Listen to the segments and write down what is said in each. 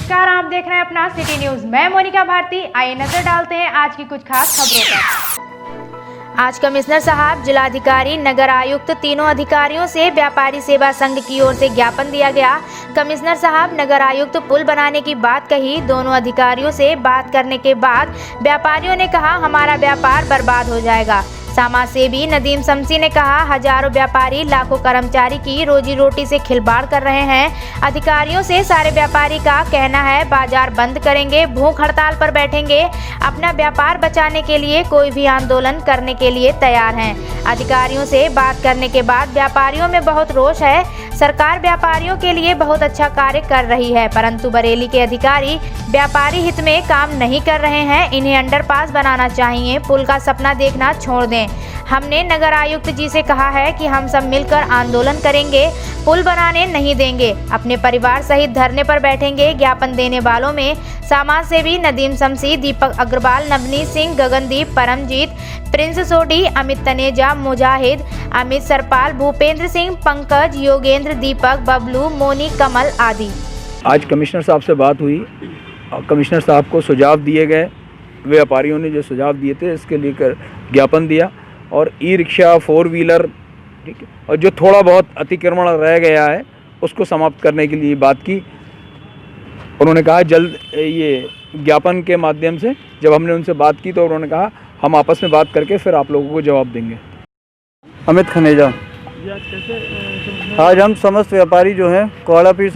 नमस्कार, आप देख रहे हैं अपना सिटी न्यूज। मैं मोनिका भारती। आइए नजर डालते हैं आज की कुछ खास खबरों पर। आज कमिश्नर साहब, जिलाधिकारी, नगर आयुक्त तीनों अधिकारियों से व्यापारी सेवा संघ की ओर से ज्ञापन दिया गया। कमिश्नर साहब, नगर आयुक्त पुल बनाने की बात कही। दोनों अधिकारियों से बात करने के बाद व्यापारियों ने कहा हमारा व्यापार बर्बाद हो जाएगा। समाज सेवी नदीम शमसी ने कहा हजारों व्यापारी, लाखों कर्मचारी की रोजी रोटी से खिलवाड़ कर रहे हैं। अधिकारियों से सारे व्यापारी का कहना है बाजार बंद करेंगे, भूख हड़ताल पर बैठेंगे। अपना व्यापार बचाने के लिए कोई भी आंदोलन करने के लिए तैयार हैं। अधिकारियों से बात करने के बाद व्यापारियों में बहुत रोष है। सरकार व्यापारियों के लिए बहुत अच्छा कार्य कर रही है, परंतु बरेली के अधिकारी व्यापारी हित में काम नहीं कर रहे हैं। इन्हें अंडरपास बनाना चाहिए, पुल का सपना देखना छोड़ दें। हमने नगर आयुक्त जी से कहा है कि हम सब मिलकर आंदोलन करेंगे, पुल बनाने नहीं देंगे, अपने परिवार सहित धरने पर बैठेंगे। ज्ञापन देने वालों में समाज सेवी नदीम शमसी, दीपक अग्रवाल, नवनीत सिंह, गगनदीप, परमजीत, प्रिंस सोडी, अमित तनेजा, मुजाहिद, अमित सरपाल, भूपेंद्र सिंह, पंकज, योगेंद्र, दीपक, बबलू, मोनी, कमल आदि। आज कमिश्नर साहब से बात हुई और कमिश्नर साहब को सुझाव दिए गए। व्यापारियों ने जो सुझाव दिए थे इसके लेकर ज्ञापन दिया और ई रिक्शा, 4 व्हीलर, ठीक है, और जो थोड़ा बहुत अतिक्रमण रह गया है उसको समाप्त करने के लिए बात की। उन्होंने कहा जल्द, ये ज्ञापन के माध्यम से जब हमने उनसे बात की तो उन्होंने कहा हम आपस में बात करके फिर आप लोगों को जवाब देंगे। अमित खनेजा। आज हम समस्त व्यापारी जो हैं कोहाड़ापीर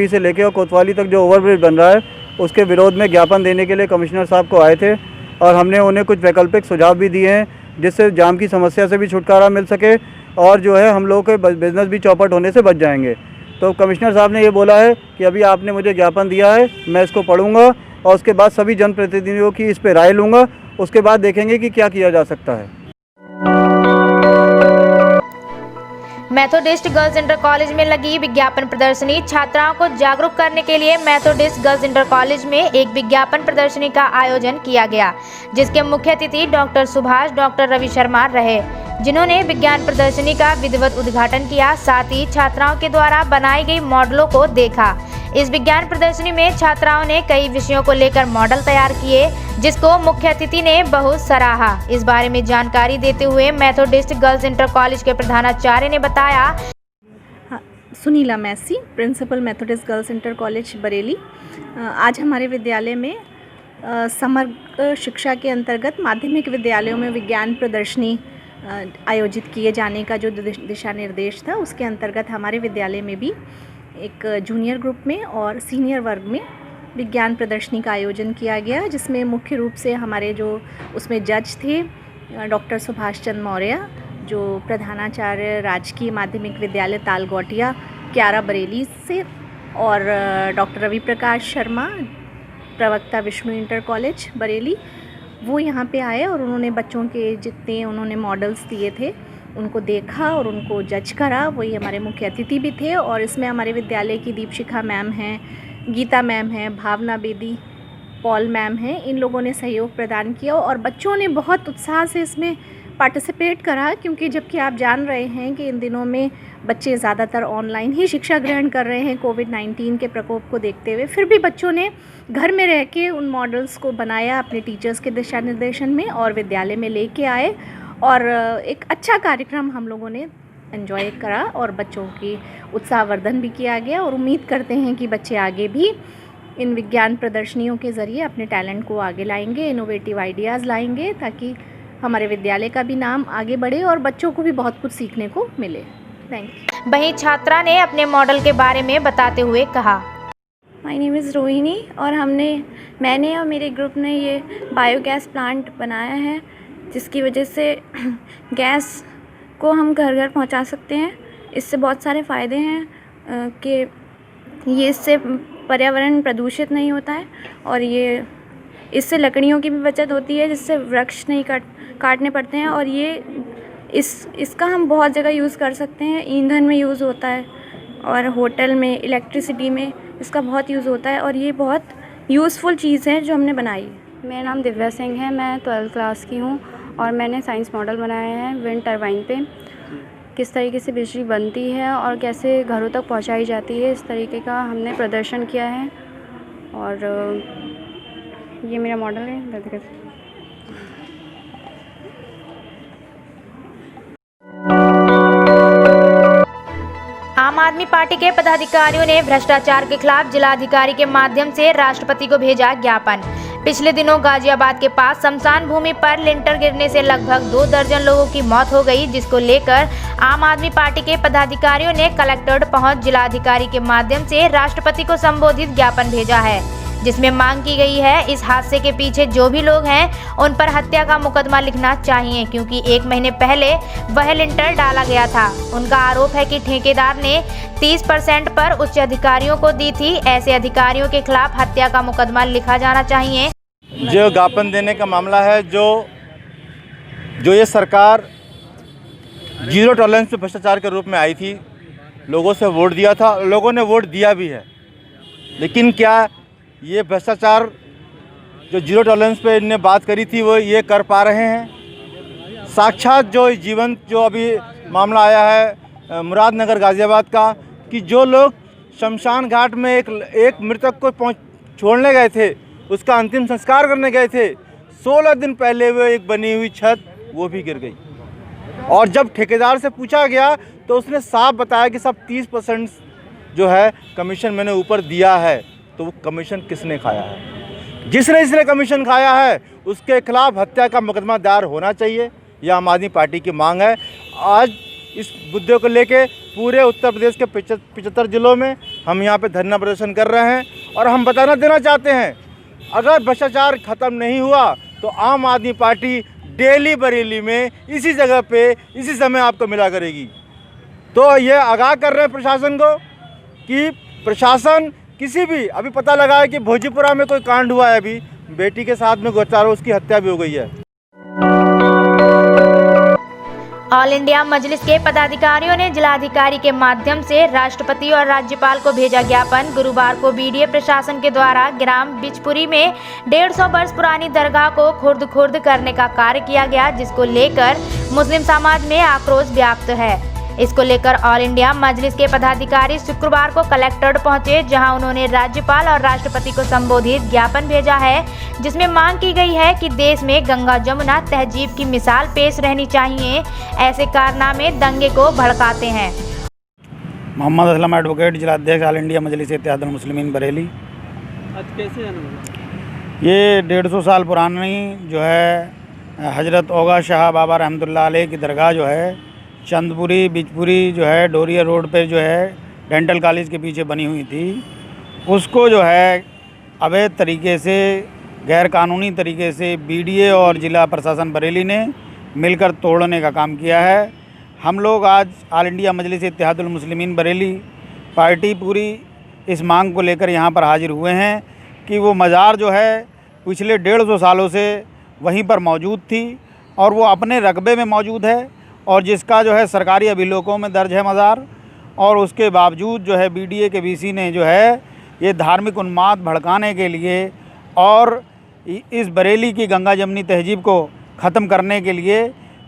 से लेके और कोतवाली तक जो ओवरब्रिज बन रहा है उसके विरोध में ज्ञापन देने के लिए कमिश्नर साहब को आए थे और हमने उन्हें कुछ वैकल्पिक सुझाव भी दिए हैं जिससे जाम की समस्या से भी छुटकारा मिल सके और जो है हम लोगों के बिज़नेस भी चौपट होने से बच जाएंगे। तो कमिश्नर साहब ने ये बोला है कि अभी आपने मुझे ज्ञापन दिया है, मैं इसको पढ़ूंगा और उसके बाद सभी जनप्रतिनिधियों की इस पर राय लूँगा। उसके बाद देखेंगे कि क्या किया जा सकता है। मेथोडिस्ट गर्ल्स इंटर कॉलेज में लगी विज्ञापन प्रदर्शनी। छात्राओं को जागरूक करने के लिए मेथोडिस्ट गर्ल्स इंटर कॉलेज में एक विज्ञापन प्रदर्शनी का आयोजन किया गया, जिसके मुख्य अतिथि डॉक्टर सुभाष, डॉक्टर रवि शर्मा रहे, जिन्होंने विज्ञान प्रदर्शनी का विधिवत उद्घाटन किया। साथ ही छात्राओं के द्वारा बनाई गई मॉडलों को देखा। इस विज्ञान प्रदर्शनी में छात्राओं ने कई विषयों को लेकर मॉडल तैयार किए, जिसको मुख्य अतिथि ने बहुत सराहा। इस बारे में जानकारी देते हुए मेथोडिस्ट गर्ल्स इंटर कॉलेज के प्रधानाचार्य ने बताया। Sunila Massey, principal Methodist girls inter college Bareilly. आज हमारे विद्यालय में समग्र शिक्षा के अंतर्गत माध्यमिक विद्यालयों में विज्ञान प्रदर्शनी आयोजित किए जाने का जो दिशा निर्देश था, उसके अंतर्गत हमारे विद्यालय में भी एक जूनियर ग्रुप में और सीनियर वर्ग में विज्ञान प्रदर्शनी का आयोजन किया गया, जिसमें मुख्य रूप से हमारे जो उसमें जज थे डॉक्टर सुभाष चंद्र मौर्य, जो प्रधानाचार्य राजकीय माध्यमिक विद्यालय तालगोटिया क्यारा बरेली से, और डॉक्टर रवि प्रकाश शर्मा, प्रवक्ता विष्णु इंटर कॉलेज बरेली, वो यहाँ पे आए और उन्होंने बच्चों के जितने उन्होंने मॉडल्स दिए थे उनको देखा और उनको जज करा। वही हमारे मुख्य अतिथि भी थे और इसमें हमारे विद्यालय की दीपशिखा मैम हैं, गीता मैम हैं, भावना बेदी, पॉल मैम हैं। इन लोगों ने सहयोग प्रदान किया और बच्चों ने बहुत उत्साह से इसमें पार्टिसिपेट करा, क्योंकि जबकि आप जान रहे हैं कि इन दिनों में बच्चे ज़्यादातर ऑनलाइन ही शिक्षा ग्रहण कर रहे हैं कोविड-19 के प्रकोप को देखते हुए, फिर भी बच्चों ने घर में रह के उन मॉडल्स को बनाया अपने टीचर्स के दिशा निर्देशन में और विद्यालय में लेके आए और एक अच्छा कार्यक्रम हम लोगों ने एंजॉय करा और बच्चों की उत्साहवर्धन भी किया गया। और उम्मीद करते हैं कि बच्चे आगे भी इन विज्ञान प्रदर्शनियों के ज़रिए अपने टैलेंट को आगे लाएंगे, इनोवेटिव आइडियाज़ लाएंगे, ताकि हमारे विद्यालय का भी नाम आगे बढ़े और बच्चों को भी बहुत कुछ सीखने को मिले। Thank you. वहीं छात्रा ने अपने मॉडल के बारे में बताते हुए कहा, माय नेम इज़ रोहिणी और मैंने और मेरे ग्रुप ने ये बायोगैस प्लांट बनाया है, जिसकी वजह से गैस को हम घर घर पहुंचा सकते हैं। इससे बहुत सारे फ़ायदे हैं कि ये इससे पर्यावरण प्रदूषित नहीं होता है और ये इससे लकड़ियों की भी बचत होती है, जिससे वृक्ष नहीं काटने पड़ते हैं। और ये इसका हम बहुत जगह यूज़ कर सकते हैं। ईंधन में यूज़ होता है और होटल में, इलेक्ट्रिसिटी में इसका बहुत यूज़ होता है और ये बहुत यूज़फुल चीज़ है जो हमने बनाई है। मेरा नाम दिव्या सिंह है, मैं 12th क्लास की हूँ और मैंने साइंस मॉडल बनाया है विंड टरबाइन पे। किस तरीके से बिजली बनती है और कैसे घरों तक पहुंचाई जाती है, इस तरीके का हमने प्रदर्शन किया है। और ये मेरा मॉडल है। आम आदमी पार्टी के पदाधिकारियों ने भ्रष्टाचार के खिलाफ जिलाधिकारी के माध्यम से राष्ट्रपति को भेजा ज्ञापन। पिछले दिनों गाजियाबाद के पास शमशान भूमि पर लिंटर गिरने से लगभग 2 दर्जन लोगों की मौत हो गई, जिसको लेकर आम आदमी पार्टी के पदाधिकारियों ने कलेक्ट्रेट पहुंच जिलाधिकारी के माध्यम से राष्ट्रपति को संबोधित ज्ञापन भेजा है, जिसमें मांग की गई है इस हादसे के पीछे जो भी लोग हैं उन पर हत्या का मुकदमा लिखना चाहिए, क्योंकि 1 महीने पहले वह लिंटर डाला गया था। उनका आरोप है कि ठेकेदार ने 30% पर उच्च अधिकारियों को दी थी। ऐसे अधिकारियों के खिलाफ हत्या का मुकदमा लिखा जाना चाहिए। जो ज्ञापन देने का मामला है, जो ये सरकार जीरो टॉलरेंस पे भ्रष्टाचार के रूप में आई थी, लोगों से वोट दिया था, लोगों ने वोट दिया भी है, लेकिन क्या ये भ्रष्टाचार जो जीरो टॉलरेंस पे इनने बात करी थी वो ये कर पा रहे हैं? साक्षात जो जीवंत जो अभी मामला आया है मुरादनगर गाज़ियाबाद का, कि जो लोग शमशान घाट में एक मृतक को छोड़ने गए थे, उसका अंतिम संस्कार करने गए थे, 16 दिन पहले वो एक बनी हुई छत वो भी गिर गई। और जब ठेकेदार से पूछा गया तो उसने साफ बताया कि सब 30% जो है कमीशन मैंने ऊपर दिया है। तो वो कमीशन किसने खाया है? जिसने कमीशन खाया है उसके खिलाफ हत्या का मुकदमा दायर होना चाहिए। यह आम आदमी पार्टी की मांग है। आज इस मुद्दे को लेके पूरे उत्तर प्रदेश के 75 जिलों में हम यहाँ पे धरना प्रदर्शन कर रहे हैं और हम बताना देना चाहते हैं, अगर भ्रष्टाचार ख़त्म नहीं हुआ तो आम आदमी पार्टी डेली बरेली में इसी जगह पे इसी समय आपको मिला करेगी। तो ये आगाह कर रहे हैं प्रशासन को कि प्रशासन किसी भी, अभी पता लगा है कि भोजीपुरा में कोई कांड हुआ है, अभी बेटी के साथ में गोचारो उसकी हत्या भी हो गई है। ऑल इंडिया मजलिस के पदाधिकारियों ने जिलाधिकारी के माध्यम से राष्ट्रपति और राज्यपाल को भेजा ज्ञापन। गुरुवार को बीडीए प्रशासन के द्वारा ग्राम बिचपुरी में 150 वर्ष पुरानी दरगाह को खुर्द करने का कार्य किया गया, जिसको लेकर मुस्लिम समाज में आक्रोश व्याप्त है। इसको लेकर ऑल इंडिया मजलिस के पदाधिकारी शुक्रवार को कलेक्ट्रेट पहुंचे, जहां उन्होंने राज्यपाल और राष्ट्रपति को संबोधित ज्ञापन भेजा है, जिसमें मांग की गई है कि देश में गंगा जमुना तहजीब की मिसाल पेश रहनी चाहिए। ऐसे कारनामे दंगे को भड़काते हैं। मोहम्मद असलम एडवोकेट, जिलाध्यक्ष ऑल इंडिया मजलिस इत्तेहादुल मुस्लिमीन बरेली। आज कैसे ये 150 साल पुरानी जो है हजरत ओगा शाह बाबा रहमतुल्लाह अलैह की दरगाह जो है चंदपुरी बिचपुरी जो है डोरिया रोड पे जो है डेंटल कॉलेज के पीछे बनी हुई थी, उसको जो है अवैध तरीके से, गैर कानूनी तरीके से बीडीए और ज़िला प्रशासन बरेली ने मिलकर तोड़ने का काम किया है। हम लोग आज ऑल इंडिया मजलिस इत्तेहादुल मुस्लिमीन बरेली पार्टी पूरी इस मांग को लेकर यहाँ पर हाजिर हुए हैं कि वो मज़ार जो है पिछले 150 सालों से वहीं पर मौजूद थी और वो अपने रकबे में मौजूद है और जिसका जो है सरकारी अभिलेखों में दर्ज है मज़ार, और उसके बावजूद जो है बीडीए के वीसी ने जो है ये धार्मिक उन्माद भड़काने के लिए और इस बरेली की गंगा जमनी तहजीब को ख़त्म करने के लिए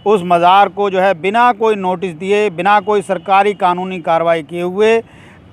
उस मज़ार को जो है बिना कोई नोटिस दिए, बिना कोई सरकारी कानूनी कार्रवाई किए हुए,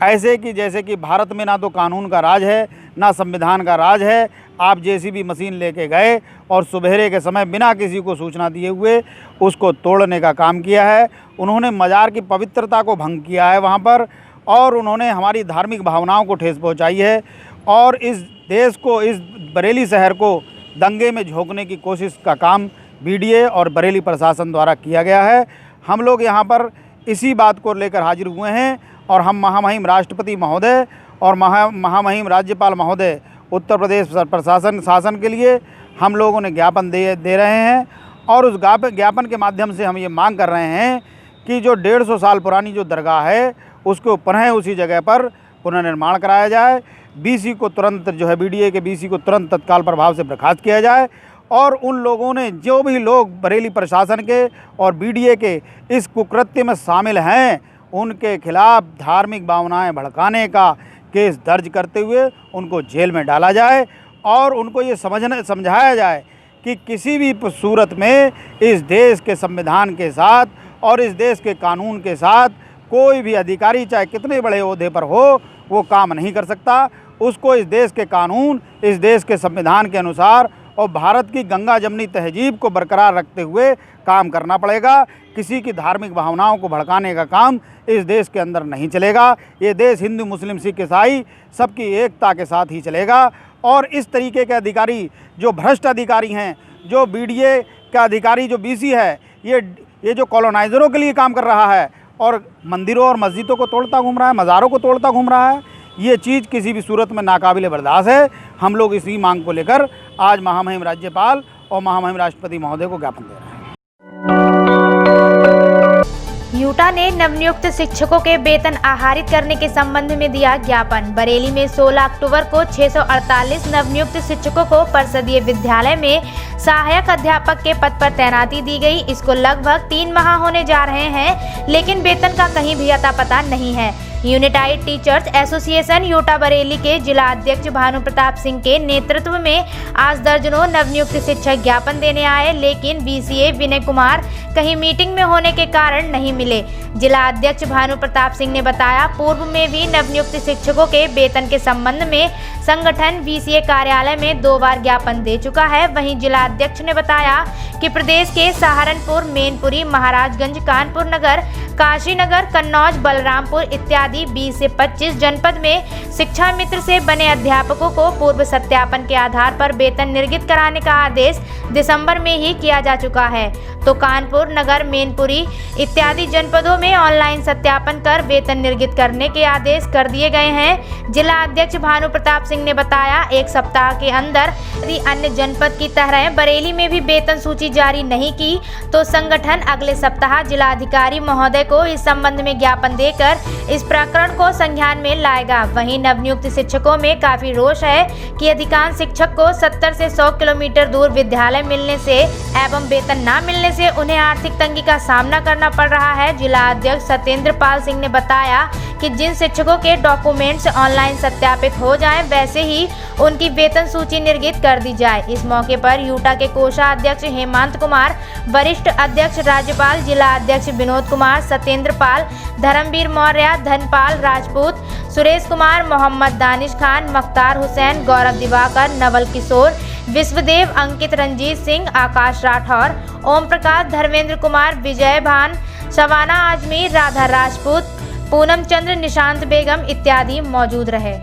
ऐसे कि जैसे कि भारत में ना तो कानून का राज है ना संविधान का राज है, आप जेसीबी मशीन लेके गए और सुबेरे के समय बिना किसी को सूचना दिए हुए उसको तोड़ने का काम किया है। उन्होंने मज़ार की पवित्रता को भंग किया है वहाँ पर, और उन्होंने हमारी धार्मिक भावनाओं को ठेस पहुँचाई है और इस देश को, इस बरेली शहर को दंगे में झोंकने की कोशिश का काम बीडीए और बरेली प्रशासन द्वारा किया गया है। हम लोग यहाँ पर इसी बात को लेकर हाजिर हुए हैं और हम महामहिम राष्ट्रपति महोदय और महामहिम राज्यपाल महोदय उत्तर प्रदेश प्रशासन शासन के लिए हम लोगों ने ज्ञापन दे रहे हैं और उस ज्ञापन के माध्यम से हम ये मांग कर रहे हैं कि जो 150 साल पुरानी जो दरगाह है उसको पुनः उसी जगह पर पुनर्निर्माण कराया जाए। बीसी को तुरंत जो है बीडीए के बीसी को तुरंत तत्काल प्रभाव से बर्खास्त किया जाए और उन लोगों ने, जो भी लोग बरेली प्रशासन के और बीडीए के इस कुकृत्य में शामिल हैं, उनके खिलाफ धार्मिक भावनाएं भड़काने का केस दर्ज करते हुए उनको जेल में डाला जाए और उनको ये समझाया जाए कि किसी भी सूरत में इस देश के संविधान के साथ और इस देश के कानून के साथ कोई भी अधिकारी चाहे कितने बड़े ओहदे पर हो वो काम नहीं कर सकता। उसको इस देश के कानून, इस देश के संविधान के अनुसार और भारत की गंगा जमनी तहजीब को बरकरार रखते हुए काम करना पड़ेगा। किसी की धार्मिक भावनाओं को भड़काने का काम इस देश के अंदर नहीं चलेगा। ये देश हिंदू, मुस्लिम, सिख, ईसाई सबकी एकता के साथ ही चलेगा। और इस तरीके के अधिकारी जो भ्रष्ट अधिकारी हैं, जो बीडीए का अधिकारी जो बीसी है, ये जो कॉलोनाइजरों के लिए काम कर रहा है और मंदिरों और मस्जिदों को तोड़ता घूम रहा है, मज़ारों को तोड़ता घूम रहा है, ये चीज़ किसी भी सूरत में नाकाबिले बर्दाश्त है। हम लोग इसी मांग को लेकर आज महामहिम राज्यपाल और महामहिम राष्ट्रपति महोदय को ज्ञापन दे रहे हैं। यूटा ने नवनियुक्त शिक्षकों के वेतन आहरित करने के संबंध में दिया ज्ञापन। बरेली में 16 अक्टूबर को 648 नवनियुक्त शिक्षकों को परिषदीय विद्यालय में सहायक अध्यापक के पद पर तैनाती दी गई। इसको लगभग 3 माह होने जा रहे हैं, लेकिन वेतन का कहीं भी अता पता नहीं है। United teachers association Utah Bareilly के जिला अध्यक्ष भानु प्रताप सिंह के नेतृत्व में आज दर्जनों नवनियुक्त शिक्षक ज्ञापन देने आए, लेकिन बीसीए विनय कुमार कहीं मीटिंग में होने के कारण नहीं मिले। जिला अध्यक्ष भानु प्रताप सिंह ने बताया, पूर्व में भी नवनियुक्त शिक्षकों के वेतन के संबंध में संगठन बीसीए कार्यालय में 2 बार ज्ञापन दे चुका है। वहीं जिला अध्यक्ष ने बताया कि प्रदेश के सहारनपुर, मैनपुरी, महाराजगंज, कानपुर नगर, काशीनगर, कन्नौज, बलरामपुर इत्यादि 20 से 25 जनपद में शिक्षा मित्र से बने अध्यापकों को पूर्व सत्यापन के आधार पर वेतन निर्गत कराने का आदेश दिसंबर में ही किया जा चुका है, तो कानपुर नगर, मैनपुरी इत्यादि जनपदों में ऑनलाइन सत्यापन कर वेतन निर्गत करने के आदेश कर दिए गए हैं। जिला अध्यक्ष भानु प्रताप सिंह ने बताया, 1 सप्ताह के अंदर यदि अन्य जनपद की तरह बरेली में भी वेतन सूची जारी नहीं की तो संगठन अगले सप्ताह जिलाधिकारी महोदय को इस संबंध में ज्ञापन देकर इस प्रकरण को संज्ञान में लाएगा। वहीं नवनियुक्त शिक्षकों में काफी रोष है कि अधिकांश शिक्षक को 70 से 100 किलोमीटर दूर विद्यालय मिलने से एवं वेतन न मिलने से उन्हें आर्थिक तंगी का सामना करना पड़ रहा है। जिला अध्यक्ष सत्येंद्र पाल सिंह ने बताया कि जिन शिक्षकों के डॉक्यूमेंट्स ऑनलाइन सत्यापित हो जाएं, वैसे ही उनकी वेतन सूची निर्गत कर दी जाए। इस मौके पर यूटा के कोषाध्यक्ष हेमंत कुमार, वरिष्ठ अध्यक्ष राज्यपाल, जिला अध्यक्ष विनोद कुमार, सत्येंद्र पाल, धर्मवीर मौर्य, धनपाल राजपूत, सुरेश कुमार, मोहम्मद दानिश खान, मख्तार हुसैन, गौरव दिवाकर, नवल किशोर, विश्वदेव, अंकित, रंजीत सिंह, आकाश राठौर, ओम प्रकाश, धर्मेंद्र कुमार, विजय भान, शबाना आजमी, राधा राजपूत, पूनम चंद्र, निशांत बेगम इत्यादि मौजूद रहे।